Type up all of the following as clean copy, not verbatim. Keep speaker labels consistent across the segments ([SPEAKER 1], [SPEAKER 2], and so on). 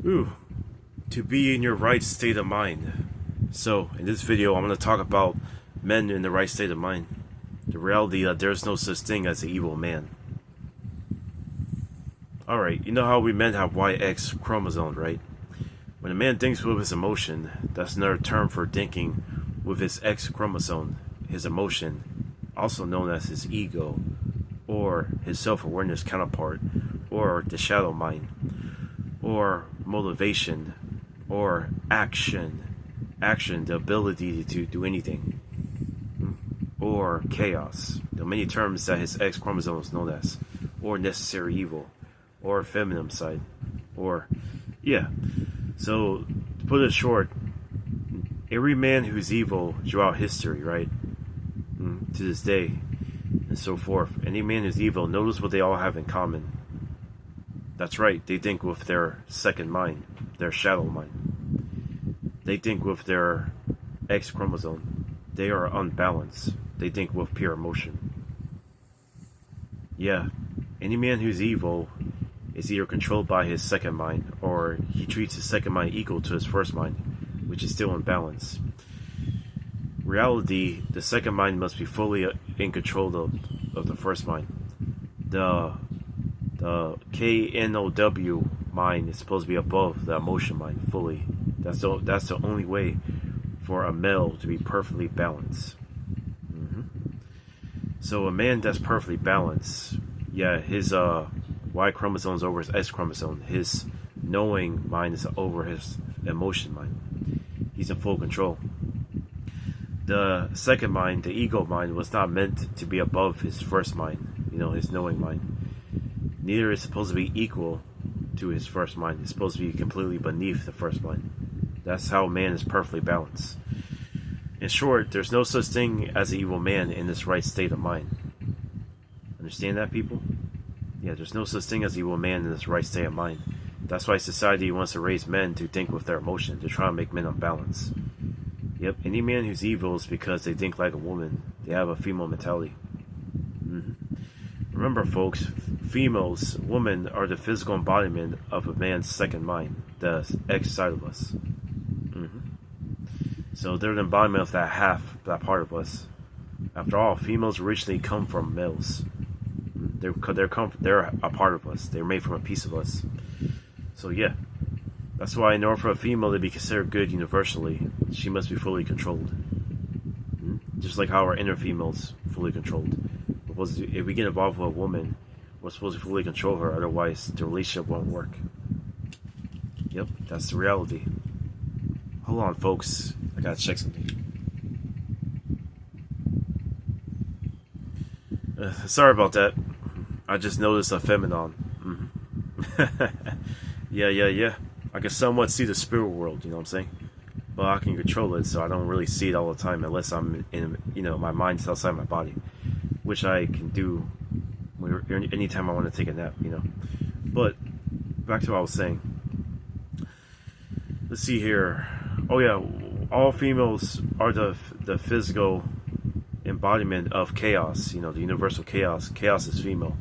[SPEAKER 1] Ooh, to be in your right state of mind. So, in this video, I'm going to talk about men in the right state of mind. The reality that there's no such thing as an evil man. Alright, you know how we men have YX chromosomes, right? When a man thinks with his emotion, that's another term for thinking with his X chromosome, his emotion, also known as his ego, or his self-awareness counterpart, or the shadow mind, or motivation, or action, the ability to do anything, or chaos. There are many terms that his X chromosome is known as, or necessary evil, or feminine side, or, yeah. So, to put it short, every man who's evil throughout history, right, to this day, and so forth, any man who's evil, notice what they all have in common. That's right, they think with their second mind, their shadow mind. They think with their X chromosome. They are unbalanced. They think with pure emotion. Yeah, any man who's evil is either controlled by his second mind, or he treats his second mind equal to his first mind, which is still in balance. Reality, the second mind must be fully in control of the first mind. The KNOW mind is supposed to be above the emotion mind fully. That's the only way for a male to be perfectly balanced. So a man that's perfectly balanced, yeah, his Y chromosome is over his X chromosome. His knowing mind is over his emotion mind. He's in full control. The second mind, the ego mind, was not meant to be above his first mind, his knowing mind. Neither is supposed to be equal to his first mind. It's supposed to be completely beneath the first mind. That's how man is perfectly balanced. In short, there's no such thing as an evil man in this right state of mind. Understand that, people? Yeah, there's no such thing as evil man in this right state of mind. That's why society wants to raise men to think with their emotion, to try and make men unbalanced. Yep, any man who's evil is because they think like a woman. They have a female mentality. Remember, folks, females, women, are the physical embodiment of a man's second mind, the X side of us. So they're the embodiment of that part of us. After all, females originally come from males. They're a part of us. They're made from a piece of us. So yeah, that's why in order for a female to be considered good universally, she must be fully controlled. Just like how our inner female's fully controlled. If we get involved with a woman, we're supposed to fully control her, otherwise the relationship won't work. Yep, that's the reality. Hold on, folks. I gotta check something. Sorry about that. I just noticed a phenomenon. Yeah. I can somewhat see the spirit world, you know what I'm saying? But I can control it, so I don't really see it all the time unless I'm in, my mind's outside my body, which I can do anytime I want to take a nap, But back to what I was saying. Let's see here. Oh yeah, all females are the physical embodiment of chaos, the universal chaos. Chaos is female.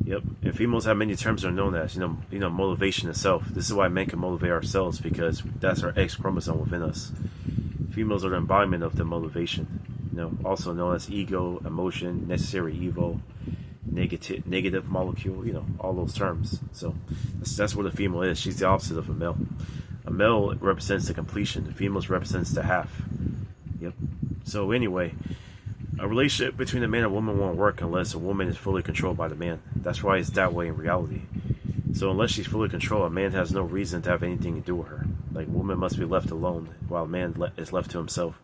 [SPEAKER 1] Yep, and females have many terms that are known as, motivation itself. This is why men can motivate ourselves, because that's our X chromosome within us. Females are the embodiment of the motivation, also known as ego, emotion, necessary evil, negative molecule, all those terms. So that's what a female is. She's the opposite of a male. A male represents the completion. The female represents the half. Yep. So anyway, a relationship between a man and a woman won't work unless a woman is fully controlled by the man. That's why it's that way in reality. So unless she's fully controlled, a man has no reason to have anything to do with her. Like, a woman must be left alone while a man is left to himself.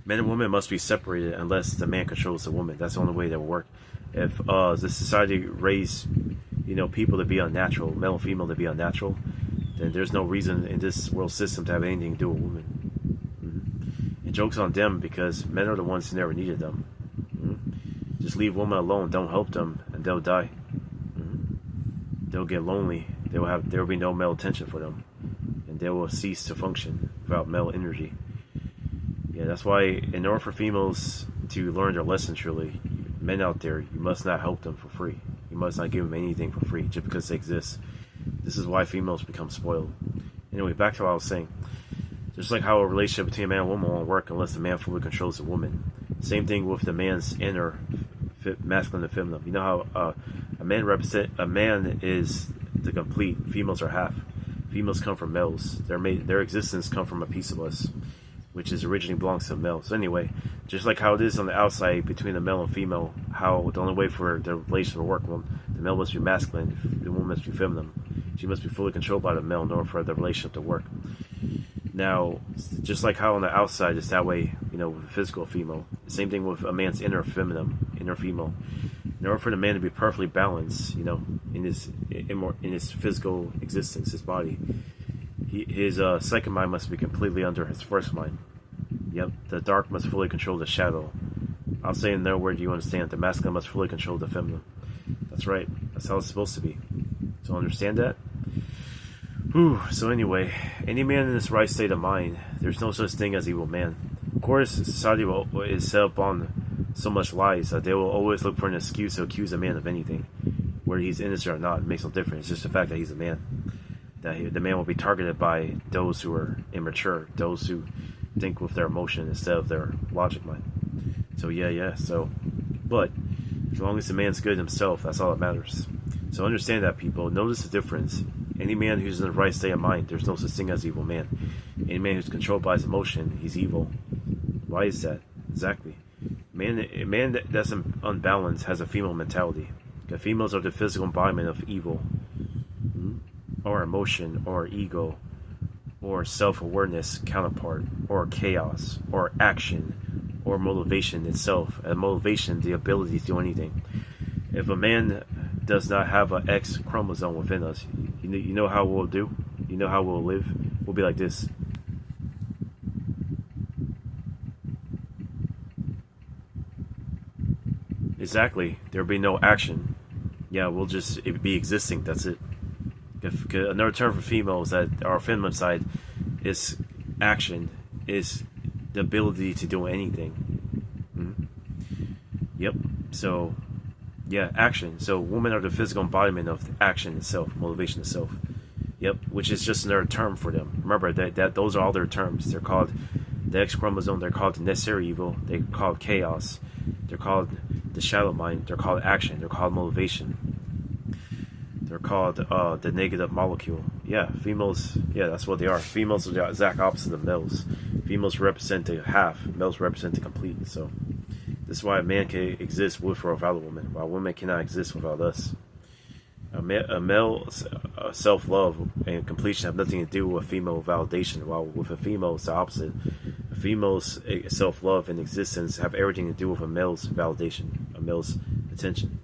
[SPEAKER 1] Men and women must be separated unless the man controls the woman. That's the only way that will work. If the society raised, people to be unnatural, male and female to be unnatural, then there's no reason in this world system to have anything to do with women. And joke's on them, because men are the ones who never needed them. Just leave women alone, don't help them, and they'll die. They'll get lonely. There will be no male attention for them, and they will cease to function without male energy. Yeah, that's why in order for females to learn their lesson truly, men out there, you must not help them for free. You must not give them anything for free just because they exist. This is why females become spoiled. Anyway, back to what I was saying. Just like how a relationship between a man and a woman won't work unless the man fully controls the woman. Same thing with the man's inner masculine and feminine. You know how a man is the complete. Females are half. Females come from males. Their existence come from a piece of us, which is originally belongs to the male. So anyway, just like how it is on the outside between the male and female, how the only way for the relationship to work, well, the male must be masculine, the woman must be feminine. She must be fully controlled by the male in order for the relationship to work. Now, just like how on the outside it's that way, with a physical female, same thing with a man's inner female. In order for the man to be perfectly balanced, in his physical existence, his body, his second mind must be completely under his first mind. Yep, the dark must fully control the shadow. I'll say in no word you understand. The masculine must fully control the feminine. That's right. That's how it's supposed to be. So understand that? Whew. So anyway, any man in this right state of mind, there's no such thing as evil man. Of course, society is set up on so much lies that they will always look for an excuse to accuse a man of anything. Whether he's innocent or not, it makes no difference. It's just the fact that he's a man. The man will be targeted by those who are immature, those who think with their emotion instead of their logic mind. So yeah. But as long as the man's good himself, that's all that matters. So understand that, people. Notice the difference. Any man who's in the right state of mind, there's no such thing as evil man. Any man who's controlled by his emotion, he's evil. Why is that? Exactly. A man that's unbalanced has a female mentality. The females are the physical embodiment of evil, or emotion, or ego, or self-awareness counterpart, or chaos, or action, or motivation itself. And motivation, the ability to do anything. If a man does not have an X chromosome within us, you know how we'll do? You know how we'll live? We'll be like this. Exactly. There'll be no action. Yeah, we'll just be existing. That's it. Another term for females that our feminine side is action, is the ability to do anything. Yep. So, yeah, action. So women are the physical embodiment of action itself, motivation itself. Yep, which is just another term for them. Remember that those are all their terms. They're called the X chromosome. They're called the necessary evil. They're called chaos. They're called the shadow mind. They're called action. They're called motivation. They're called the negative molecule. Yeah, females. Yeah, that's what they are. Females are the exact opposite of males. Females represent the half. Males represent the complete. So this is why a man can exist with or without a woman, while women cannot exist without us. A male's self-love and completion have nothing to do with female validation, while with a female it's the opposite. A female's self-love and existence have everything to do with a male's validation, a male's attention.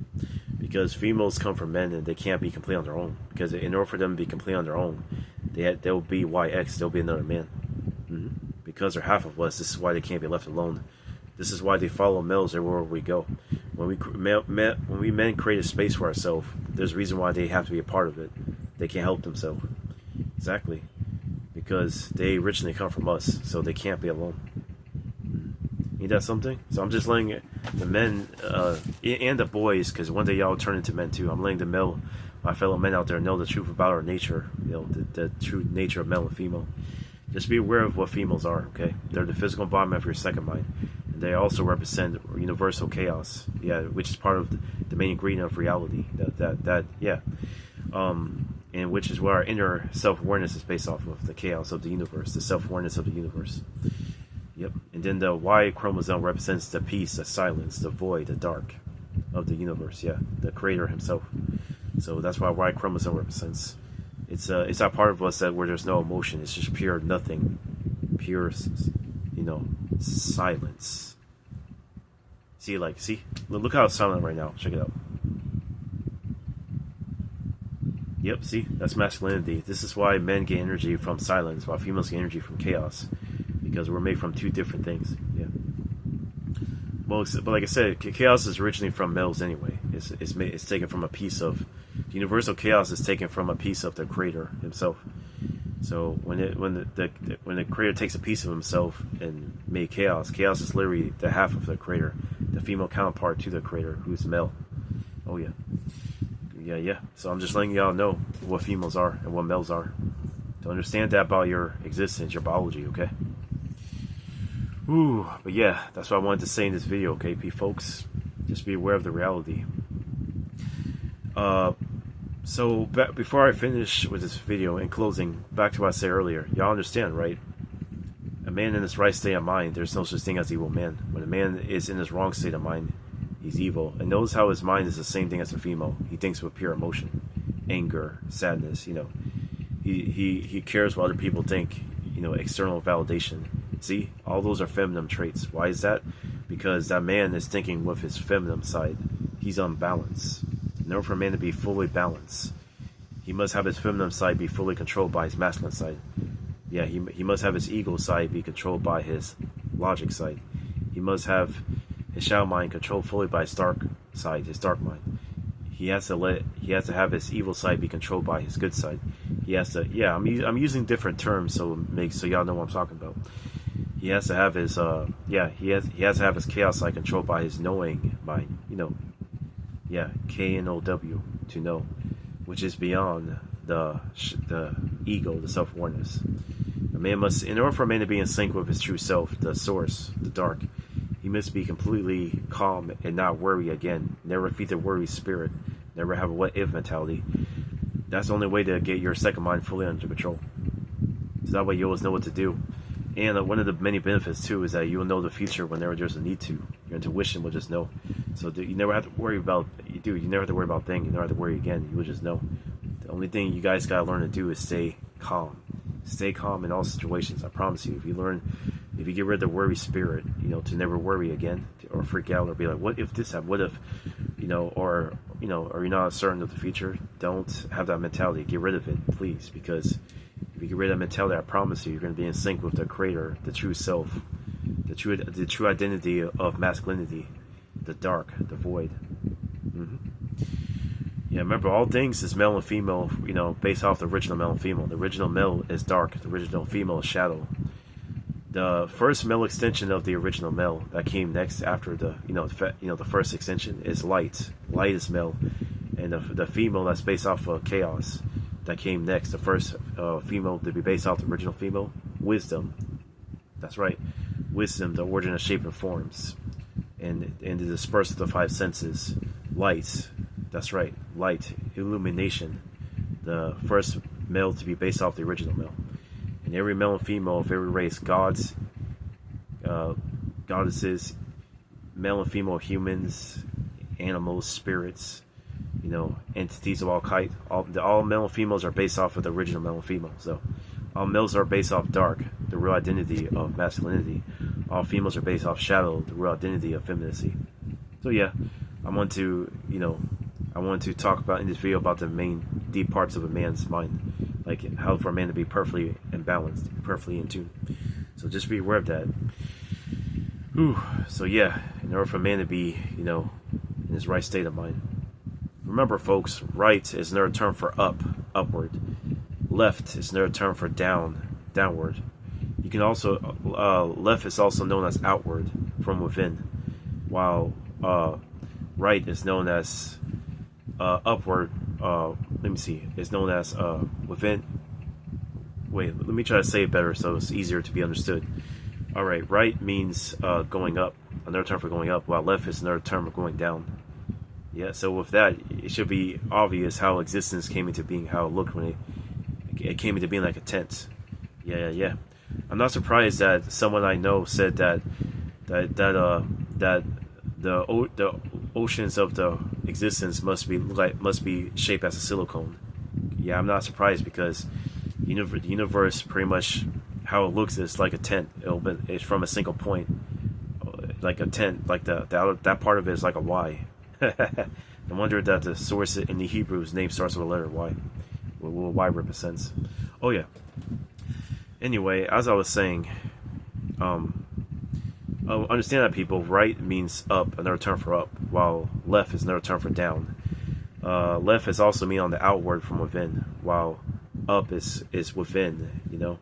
[SPEAKER 1] Because females come from men and they can't be complete on their own. Because in order for them to be complete on their own, they'll be YX, they'll be another man. Because they're half of us, this is why they can't be left alone. This is why they follow males everywhere we go. When we men create a space for ourselves, there's a reason why they have to be a part of it. They can't help themselves. Exactly. Because they originally come from us, so they can't be alone. Ain't that something? So I'm just letting the men and the boys, because one day y'all turn into men too. I'm letting my fellow men out there know the truth about our nature. The true nature of male and female. Just be aware of what females are, okay? They're the physical embodiment of your second mind. And they also represent universal chaos, which is part of the main ingredient of reality. And which is what our inner self-awareness is based off of, the chaos of the universe, the self-awareness of the universe. Yep. And then the Y chromosome represents the peace, the silence, the void, the dark of the universe. Yeah, the creator himself. So that's why Y chromosome represents. It's that part of us where there's no emotion. It's just pure nothing, pure, silence. See, look how it's silent right now. Check it out. Yep, see, that's masculinity. This is why men get energy from silence, while females get energy from chaos, because we're made from two different things. Yeah. Well, but like I said, chaos is originally from males anyway. It's taken from a piece of universal chaos is taken from a piece of the creator himself. So when the creator takes a piece of himself and made chaos is literally the half of the creator, the female counterpart to the creator, who's male. Oh yeah. Yeah. So I'm just letting y'all know what females are and what males are. To understand that about your existence, your biology, okay? Ooh, but yeah, that's what I wanted to say in this video, okay, folks? Just be aware of the reality. So before I finish with this video, in closing, back to what I said earlier, y'all understand, right? A man in his right state of mind, there's no such thing as evil man. When a man is in his wrong state of mind, he's evil. And notice how his mind is the same thing as a female. He thinks with pure emotion, anger, sadness, you know. He cares what other people think, you know, external validation. See, all those are feminine traits. Why is that? Because that man is thinking with his feminine side. He's unbalanced. In order for a man to be fully balanced, he must have his feminine side be fully controlled by his masculine side. Yeah, he must have his ego side be controlled by his logic side. He must have his shadow mind controlled fully by his dark side, his dark mind. He has to have his evil side be controlled by his good side. He has to, yeah, I'm using different terms so y'all know what I'm talking about. He has to have his he has to have his chaos side controlled by his knowing mind, you know. Yeah, KNOW, to know, which is beyond the ego, the self-awareness. A man must, in order for a man to be in sync with his true self, the source, the dark, he must be completely calm and not worry again. Never feed the worry spirit. Never have a what-if mentality. That's the only way to get your second mind fully under control. So that way you always know what to do. And one of the many benefits too is that you will know the future whenever there's a need to. Your intuition will just know. So you never have to worry about, you never have to worry about things. You never have to worry again. You will just know. The only thing you guys gotta learn to do is stay calm. Stay calm in all situations. I promise you. If you get rid of the worry spirit, you know, to never worry again or freak out or be like, what if this happened? What if, you know, or you're not certain of the future? Don't have that mentality. Get rid of it, please, because if you get rid of that mentality, I promise you, you're going to be in sync with the Creator, the true self, the true identity of masculinity, the dark, the void. Yeah, remember, all things is male and female, you know, based off the original male and female. The original male is dark, the original female is shadow. The first male extension of the original male that came next after the first extension is light. Light is male, and the female that's based off of chaos that came next. The first female to be based off the original female, wisdom. That's right, wisdom, the origin of shape and forms, and the dispersal of the five senses. Light. That's right, light, illumination, the first male to be based off the original male. And every male and female of every race, gods, goddesses, male and female humans, animals, spirits, you know, entities of all kind, all male and females are based off of the original male and female. So all males are based off dark, the real identity of masculinity. All females are based off shadow, the real identity of femininity. So yeah, I want to talk about in this video about the main deep parts of a man's mind, like how for a man to be perfectly in balance, to be perfectly in tune. So just be aware of that. So yeah, in order for a man to be, you know, in his right state of mind. Remember, folks, right is another term for up, upward. Left is another term for down, downward. You can also left is also known as outward, from within, while right is known as upward. Let me see. It's known as within. Wait, let me try to say it better so it's easier to be understood. All right, right means going up, another term for going up, while left is another term for going down. Yeah, so with that, it should be obvious how existence came into being, how it looked when it came into being like a tent. Yeah. I'm not surprised that someone I know said that the oceans of the existence must be shaped as a silicone. Yeah, I'm not surprised because the universe pretty much how it looks is like a tent. It's from a single point, like a tent. Like that part of it is like a Y. No wonder that the source in the Hebrew's name starts with a letter Y. What Y represents. Oh yeah. Anyway, as I was saying, understand that, people. Right means up, another term for up, while left is another term for down. Left is also mean on the outward from within, while up is within. You know,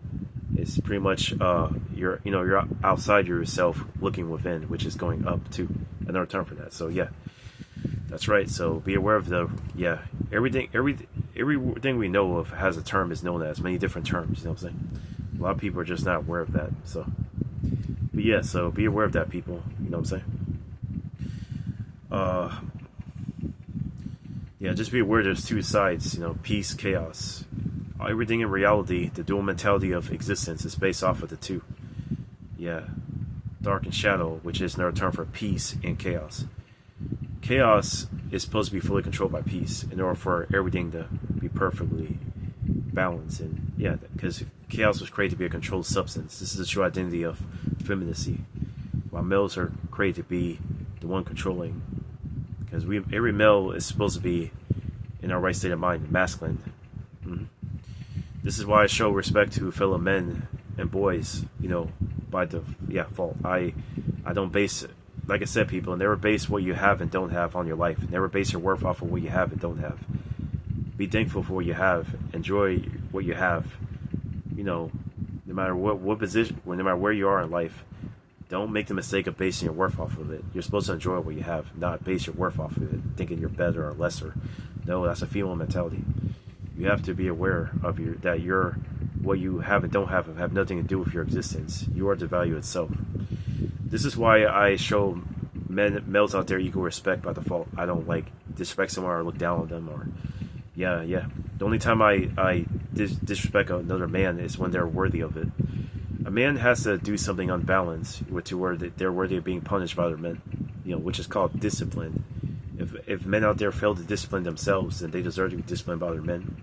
[SPEAKER 1] it's pretty much you're outside yourself looking within, which is going up too. Another term for that. So yeah. That's right. So be aware of the everything we know of has a term is known as many different terms. You know what I'm saying? A lot of people are just not aware of that. So, but yeah. So be aware of that, people. You know what I'm saying? Yeah. Just be aware. There's two sides. You know, peace, chaos. Everything in reality, the dual mentality of existence, is based off of the two. Yeah. Dark and shadow, which is another term for peace and chaos. Chaos is supposed to be fully controlled by peace in order for everything to be perfectly balanced. And yeah, because chaos was created to be a controlled substance. This is the true identity of femininity, while males are created to be the one controlling. Because every male is supposed to be in our right state of mind, masculine. This is why I show respect to fellow men and boys, you know, by default. I don't base it, like I said, people, never base what you have and don't have on your life. Never base your worth off of what you have and don't have. Be thankful for what you have. Enjoy what you have. You know, no matter what position, no matter where you are in life, don't make the mistake of basing your worth off of it. You're supposed to enjoy what you have, not base your worth off of it, thinking you're better or lesser. No, that's a female mentality. You have to be aware of what you have and don't have nothing to do with your existence. You are the value itself. This is why I show males out there equal respect by default. I don't like disrespect someone or look down on them or yeah. The only time I disrespect another man is when they're worthy of it. A man has to do something unbalanced to where they're worthy of being punished by other men, you know, which is called discipline. If men out there fail to discipline themselves, then they deserve to be disciplined by other men,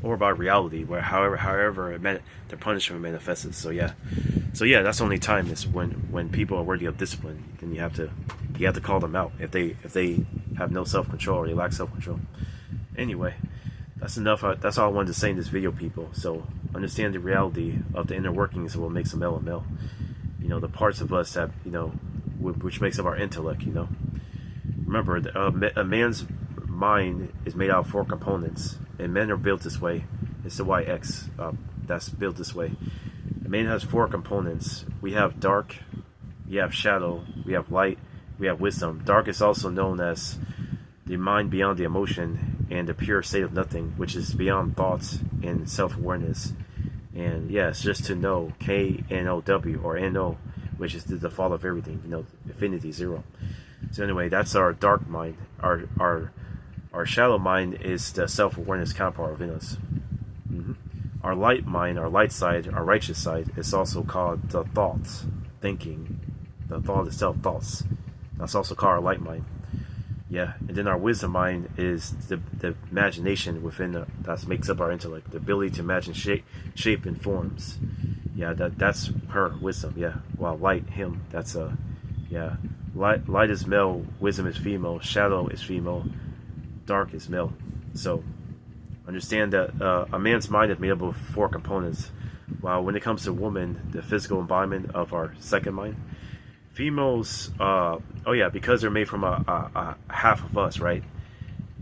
[SPEAKER 1] or by reality, where however their punishment manifests. So yeah, that's the only time is when people are worthy of discipline. Then you have to call them out if they have no self-control or they lack self-control. Anyway, that's enough. That's all I wanted to say in this video, people. So understand the reality of the inner workings of what makes a male a male. You know, the parts of us that, you know, which makes up our intellect. You know, remember, a man's mind is made out of 4 components, and men are built this way. It's the YX that's built this way. A man has 4 components. We have dark, we have shadow, we have light, we have wisdom. Dark is also known as the mind beyond the emotion and the pure state of nothing, which is beyond thoughts and self-awareness. And yeah, it's just to know, K-N-O-W, or N-O, which is the default of everything, you know, infinity, 0. So anyway, that's our dark mind. Our shallow mind is the self-awareness counterpart within us. Our light mind, our light side, our righteous side, is also called the thoughts, thinking. The thought itself, thoughts. That's also called our light mind. Yeah, and then our wisdom mind is the imagination within that makes up our intellect, the ability to imagine shape and forms. Yeah, that's her wisdom. Yeah, well, light, him. That's yeah. Light is male, wisdom is female, shadow is female, dark is male. So understand that a man's mind is made up of 4 components, while when it comes to woman, the physical embodiment of our second mind. Females, because they're made from a half of us, right?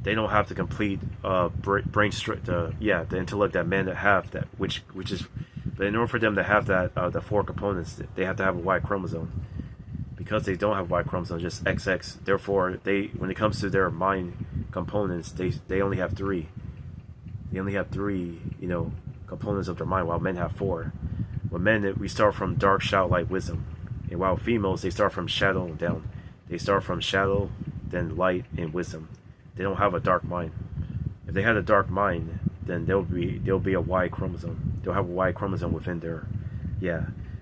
[SPEAKER 1] They don't have the complete the intellect that men have, that which is, but in order for them to have that the 4 components, they have to have a Y chromosome. Because they don't have Y chromosome, just XX. Therefore, when it comes to their mind components, they only have 3. They only have 3, you know, components of their mind, while men have 4. With men, we start from dark, shadow, light, wisdom. And while females, they start from shadow down. They start from shadow, then light, and wisdom. They don't have a dark mind. If they had a dark mind, then there'll be a Y chromosome. They'll have a Y chromosome within their,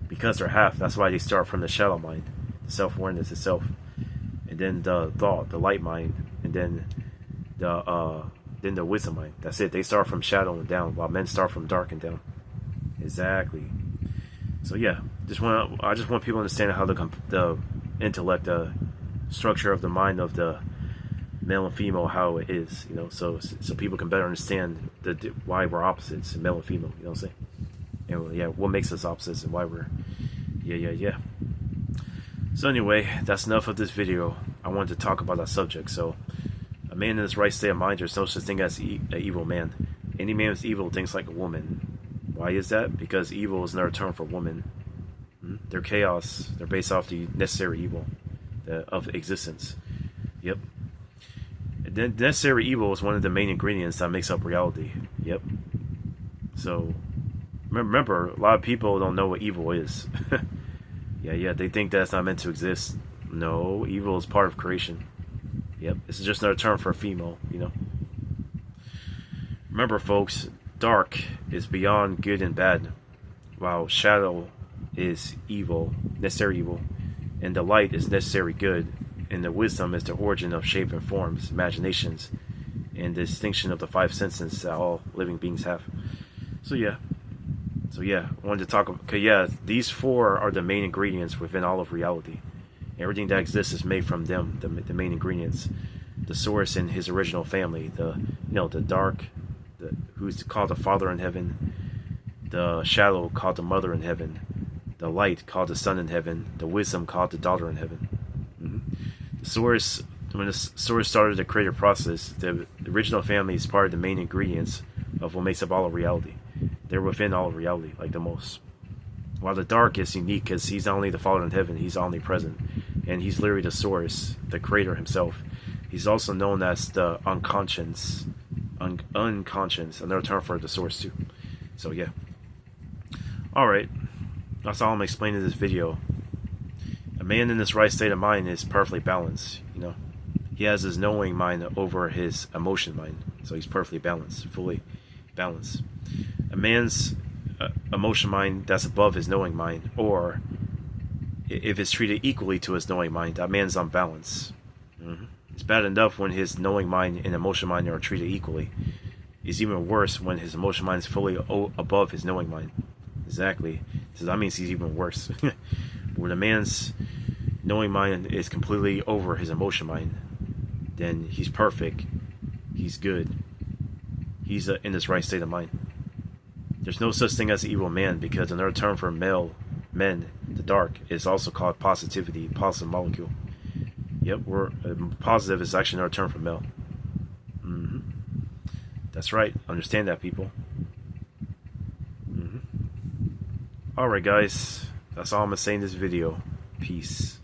[SPEAKER 1] because they're half. That's why they start from the shadow mind, the self-awareness itself, and then the thought, the light mind, and then the wisdom mind. That's it. They start from shadow and down, while men start from dark and down. Exactly. So yeah, I just want people to understand how the intellect, the structure of the mind of the male and female, how it is, you know, so people can better understand why we're opposites, male and female, you know what I'm saying? And yeah, what makes us opposites and why we're, yeah. So anyway, that's enough of this video. I wanted to talk about that subject. So, a man in his right state of mind, there's no such thing as an evil man. Any man who's evil thinks like a woman. Why is that? Because evil is another term for woman. They're chaos. They're based off the necessary evil of existence. Yep. necessary evil is one of the main ingredients that makes up reality. Yep. So remember, a lot of people don't know what evil is. Yeah, they think that's not meant to exist. No, evil is part of creation. Yep, this is just another term for a female, you know. Remember, folks, dark is beyond good and bad, while shadow is evil, necessary evil, and the light is necessary good, and the wisdom is the origin of shape and forms, imaginations, and the distinction of the five senses that all living beings have. So yeah, I wanted to talk about, cause yeah, these four are the main ingredients within all of reality. Everything that exists is made from them, the main ingredients. The source in his original family, the dark, who's called the Father in heaven, the shadow called the Mother in heaven, the light called the Son in heaven, the wisdom called the Daughter in heaven. The source, when the source started the creative process, the original family is part of the main ingredients of what makes up all of reality. They're within all of reality, like the most. While the dark is unique because he's not only the Father in heaven, he's omnipresent. And he's literally the source, the creator himself. He's also known as the unconscious, another term for the source too. So yeah. Alright, that's all I'm explaining in this video. A man in this right state of mind is perfectly balanced, you know. He has his knowing mind over his emotion mind. So he's perfectly balanced, fully balanced. A man's emotion mind that's above his knowing mind, or if it's treated equally to his knowing mind, that man's unbalanced. It's bad enough when his knowing mind and emotion mind are treated equally. It's even worse when his emotion mind is fully above his knowing mind. Exactly. So that means he's even worse. When a man's knowing mind is completely over his emotion mind, then he's perfect. He's good. He's in this right state of mind. There's no such thing as an evil man, because another term for men, the dark, is also called positivity, positive molecule. Yep, positive is actually another term for male. That's right. Understand that, people. Alright, guys. That's all I'm going to say in this video. Peace.